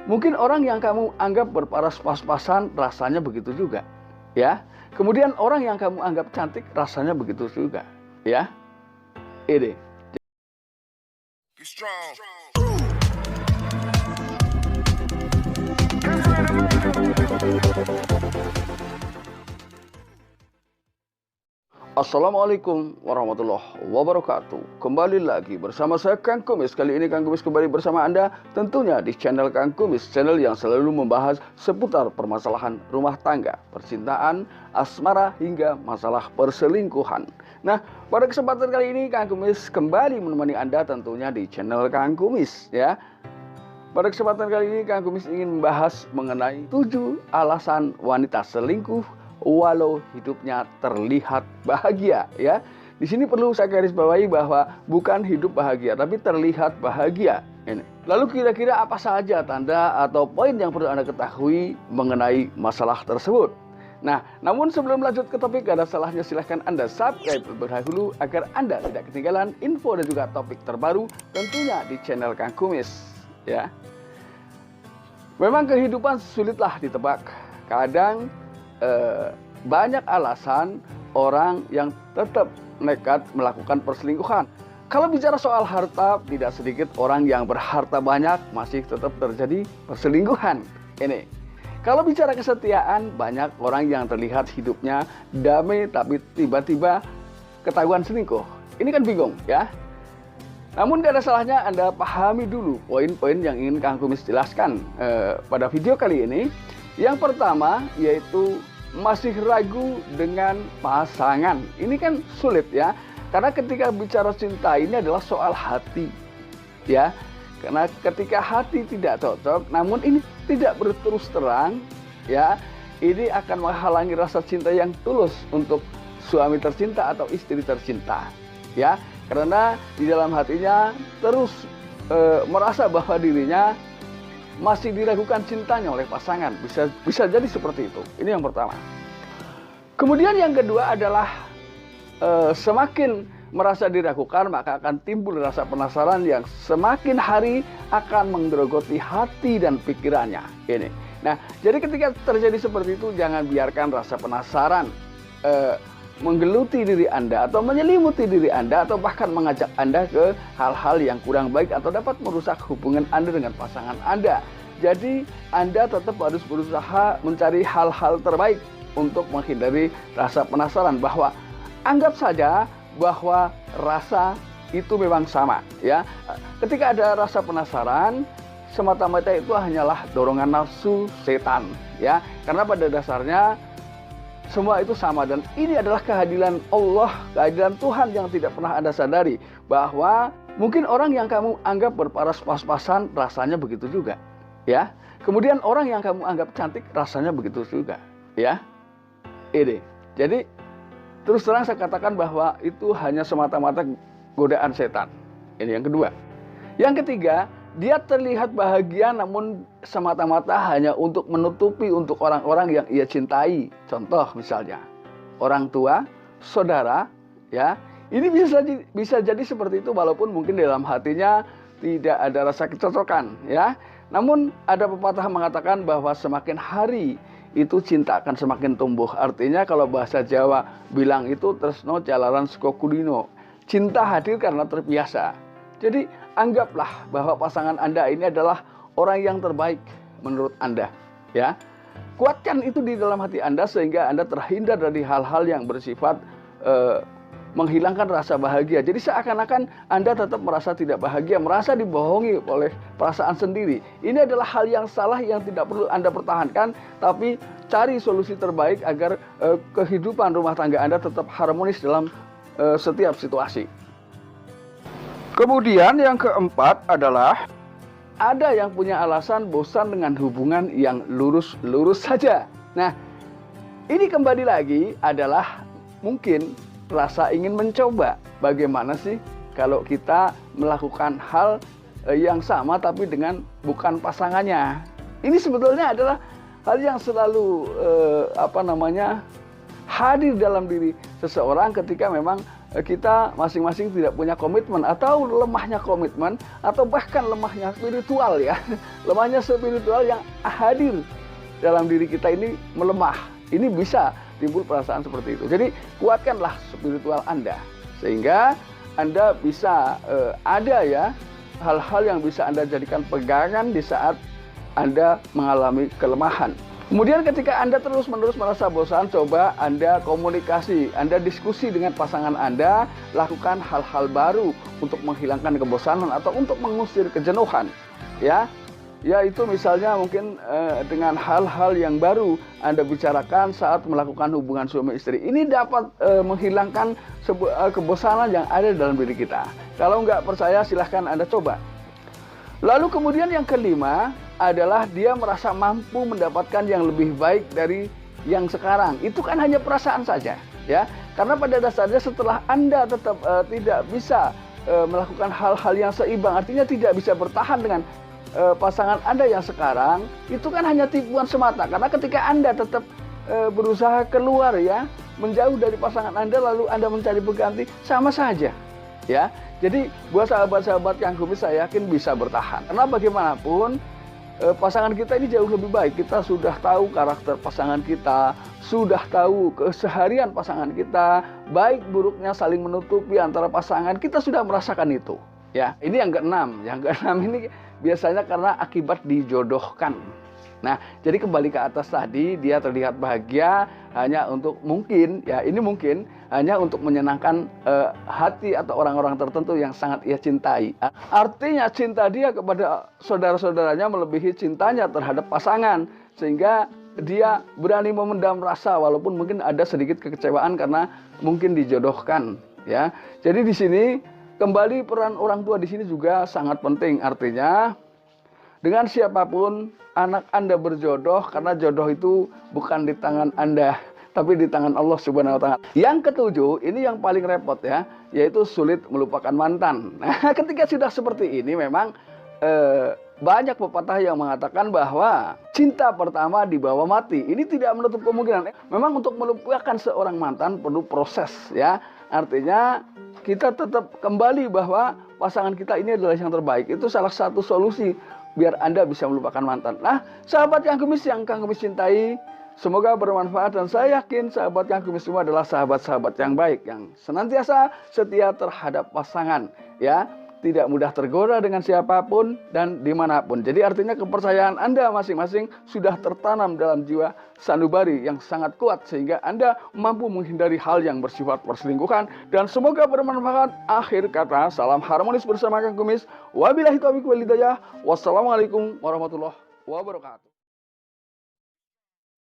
mungkin orang yang kamu anggap berparas pas-pasan rasanya begitu juga, ya. Kemudian orang yang kamu anggap cantik rasanya begitu juga, ya. Ini. Assalamualaikum warahmatullahi wabarakatuh. Kembali lagi bersama saya Kang Kumis. Kali ini Kang Kumis kembali bersama Anda tentunya di channel Kang Kumis, channel yang selalu membahas seputar permasalahan rumah tangga, percintaan, asmara hingga masalah perselingkuhan. Nah, pada kesempatan kali ini Kang Kumis kembali menemani Anda tentunya di channel Kang Kumis, ya. Pada kesempatan kali ini Kang Kumis ingin membahas mengenai 7 alasan wanita selingkuh walau hidupnya terlihat bahagia, ya. Di sini perlu saya garis bawahi bahwa bukan hidup bahagia tapi terlihat bahagia. Ini. Lalu kira-kira apa saja tanda atau poin yang perlu Anda ketahui mengenai masalah tersebut? Nah, namun sebelum lanjut ke topik, ada salahnya silahkan Anda subscribe terlebih dahulu agar Anda tidak ketinggalan info dan juga topik terbaru tentunya di channel Kang Kumis, ya. Memang kehidupan sulitlah ditebak. Kadang banyak alasan orang yang tetap nekat melakukan perselingkuhan. Kalau bicara soal harta, tidak sedikit orang yang berharta banyak masih tetap terjadi perselingkuhan. Ini. Kalau bicara kesetiaan, banyak orang yang terlihat hidupnya damai tapi tiba-tiba ketahuan selingkuh. Ini kan bingung, ya. Namun gak ada salahnya Anda pahami dulu poin-poin yang ingin Kang Kumis jelaskan pada video kali ini. Yang pertama yaitu masih ragu dengan pasangan. Ini kan sulit, ya. Karena ketika bicara cinta ini adalah soal hati, ya. Karena ketika hati tidak cocok, namun ini tidak berterus terang, ya, ini akan menghalangi rasa cinta yang tulus untuk suami tercinta atau istri tercinta, ya. Karena di dalam hatinya terus merasa bahwa dirinya masih diragukan cintanya oleh pasangan. Bisa jadi seperti itu. Ini yang pertama. Kemudian yang kedua adalah semakin merasa diragukan, maka akan timbul rasa penasaran yang semakin hari akan menggerogoti hati dan pikirannya. Ini. Nah, jadi ketika terjadi seperti itu, jangan biarkan rasa penasaran menggeluti diri Anda atau menyelimuti diri Anda atau bahkan mengajak Anda ke hal-hal yang kurang baik atau dapat merusak hubungan Anda dengan pasangan Anda. Jadi Anda tetap harus berusaha mencari hal-hal terbaik untuk menghindari rasa penasaran, bahwa anggap saja bahwa rasa itu memang sama, ya. Ketika ada rasa penasaran, semata-mata itu hanyalah dorongan nafsu setan, ya. Karena pada dasarnya semua itu sama, dan ini adalah keadilan Allah, keadilan Tuhan yang tidak pernah Anda sadari, bahwa mungkin orang yang kamu anggap berparas pas-pasan rasanya begitu juga, ya. Kemudian orang yang kamu anggap cantik rasanya begitu juga, ya. Ini. Jadi terus terang saya katakan bahwa itu hanya semata-mata godaan setan. Ini yang kedua. Yang ketiga, dia terlihat bahagia namun semata-mata hanya untuk menutupi untuk orang-orang yang ia cintai. Contoh misalnya, orang tua, saudara, ya. Ini bisa jadi seperti itu walaupun mungkin dalam hatinya tidak ada rasa kecocokan, ya. Namun ada pepatah mengatakan bahwa semakin hari itu cinta akan semakin tumbuh. Artinya kalau bahasa Jawa bilang itu tresno jalaran saka kulino. Cinta hadir karena terbiasa. Jadi anggaplah bahwa pasangan Anda ini adalah orang yang terbaik menurut Anda, ya. Kuatkan itu di dalam hati Anda sehingga Anda terhindar dari hal-hal yang bersifat menghilangkan rasa bahagia. Jadi seakan-akan Anda tetap merasa tidak bahagia, merasa dibohongi oleh perasaan sendiri. Ini adalah hal yang salah yang tidak perlu Anda pertahankan, tapi cari solusi terbaik agar kehidupan rumah tangga Anda tetap harmonis dalam setiap situasi. Kemudian yang keempat adalah ada yang punya alasan bosan dengan hubungan yang lurus-lurus saja. Nah, ini kembali lagi adalah mungkin rasa ingin mencoba. Bagaimana sih kalau kita melakukan hal yang sama tapi dengan bukan pasangannya? Ini sebetulnya adalah hal yang selalu hadir dalam diri seseorang ketika memang kita masing-masing tidak punya komitmen atau lemahnya komitmen atau bahkan lemahnya spiritual ya. Lemahnya spiritual yang hadir dalam diri kita ini melemah. Ini bisa timbul perasaan seperti itu. Jadi kuatkanlah spiritual Anda sehingga Anda bisa ada ya hal-hal yang bisa Anda jadikan pegangan di saat Anda mengalami kelemahan. Kemudian ketika Anda terus-menerus merasa bosan, coba Anda komunikasi, Anda diskusi dengan pasangan Anda, lakukan hal-hal baru untuk menghilangkan kebosanan atau untuk mengusir kejenuhan. Ya, itu misalnya mungkin dengan hal-hal yang baru Anda bicarakan saat melakukan hubungan suami istri. Ini dapat menghilangkan kebosanan yang ada dalam diri kita. Kalau nggak percaya silahkan Anda coba. Lalu kemudian yang kelima adalah dia merasa mampu mendapatkan yang lebih baik dari yang sekarang. Itu kan hanya perasaan saja, ya. Karena pada dasarnya setelah Anda tetap tidak bisa melakukan hal-hal yang seimbang, artinya tidak bisa bertahan dengan pasangan Anda yang sekarang, itu kan hanya tipuan semata. Karena ketika Anda tetap berusaha keluar ya, menjauh dari pasangan Anda lalu Anda mencari pengganti, sama saja, ya. Jadi buat sahabat-sahabat yang kumis saya yakin bisa bertahan. Karena bagaimanapun pasangan kita ini jauh lebih baik. Kita sudah tahu karakter pasangan kita, sudah tahu keseharian pasangan kita, baik buruknya saling menutupi antara pasangan, kita sudah merasakan itu. Ya, ini yang keenam. Yang keenam ini biasanya karena akibat dijodohkan. Nah, jadi kembali ke atas tadi, dia terlihat bahagia hanya untuk mungkin hanya untuk menyenangkan hati atau orang-orang tertentu yang sangat ia cintai. Artinya cinta dia kepada saudara-saudaranya melebihi cintanya terhadap pasangan, sehingga dia berani memendam rasa walaupun mungkin ada sedikit kekecewaan karena mungkin dijodohkan. Ya, jadi di sini kembali peran orang tua di sini juga sangat penting. Artinya dengan siapapun anak Anda berjodoh, karena jodoh itu bukan di tangan Anda, tapi di tangan Allah Subhanahu wa Ta'ala. Yang ketujuh, ini yang paling repot ya, yaitu sulit melupakan mantan. Nah, ketika sudah seperti ini, memang banyak pepatah yang mengatakan bahwa cinta pertama dibawa mati. Ini tidak menutup kemungkinan. Memang untuk melupakan seorang mantan perlu proses ya. Artinya kita tetap kembali bahwa pasangan kita ini adalah yang terbaik. Itu salah satu solusi biar Anda bisa melupakan mantan. Nah, sahabat yang kumis yang Kang Kumis cintai, semoga bermanfaat dan saya yakin sahabat yang kumis semua adalah sahabat-sahabat yang baik, yang senantiasa setia terhadap pasangan, ya. Tidak mudah tergoda dengan siapapun dan dimanapun. Jadi artinya kepercayaan Anda masing-masing sudah tertanam dalam jiwa sanubari yang sangat kuat sehingga Anda mampu menghindari hal yang bersifat perselingkuhan. Dan semoga bermanfaat. Akhir kata, salam harmonis bersama Kang Kumis. Wabillahi taufiq wal hidayah. Wassalamualaikum warahmatullahi wabarakatuh.